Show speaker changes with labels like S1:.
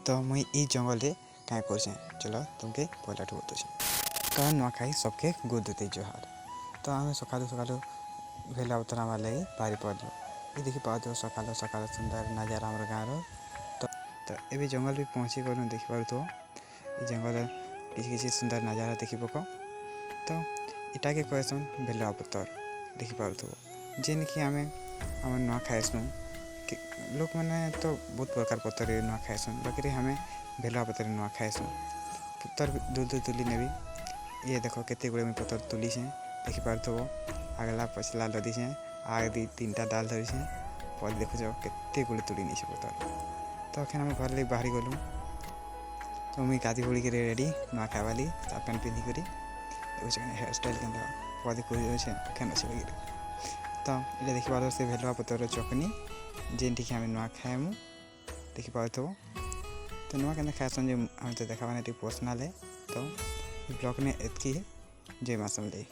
S1: तो मुई ई जंगल रे क्या करछे चलो तुमके पहला ठू बताछे। कारण नुआखाई सबके गुड देते जोहार। तो आम सकालू सकालू भेला उतरा वाले बाहरी पड़लो ये देखी पाओ सकाल सकाल सुंदर नजारा हमर गाँव तो ये जंगल भी पहुँची गलु देखी पार तो जंगल किसी सुंदर नजारा देखी पक तो इटा के कहसन भेलुआ पतर देखी पार जेन कि आम आम नुआ खाएसुँ लोक मैंने तो बहुत प्रकार पतर नुआ खाएसुँ बाकी हमें भेलुआ पतर नुआ खाएसुँ पतर दूर दूर तुली नेबी ये देख केते गुड़े पतर तुली से देखी पार आगला पछला लदी से आगे दी तीन डाल धरी से पर देखो केते गुड़े तुली नहीं पतर तो अखन हम घर लगे बाहरी गलु तो मुझे गाधी बुड़ी के रेडी नुआ खावाली साफ पैंट पिंधिक हेयर स्टाइल के पदी खुद अच्छे लगे तो ये देखी पार से भेलुआ पतर चकनी जेन टी आम नुआ खाएमु देखी पार तो नुआ के खाएसन जो हम तो देखा पर्सनाल है तो ब्लॉग ने एतकी है जय माँ समझे।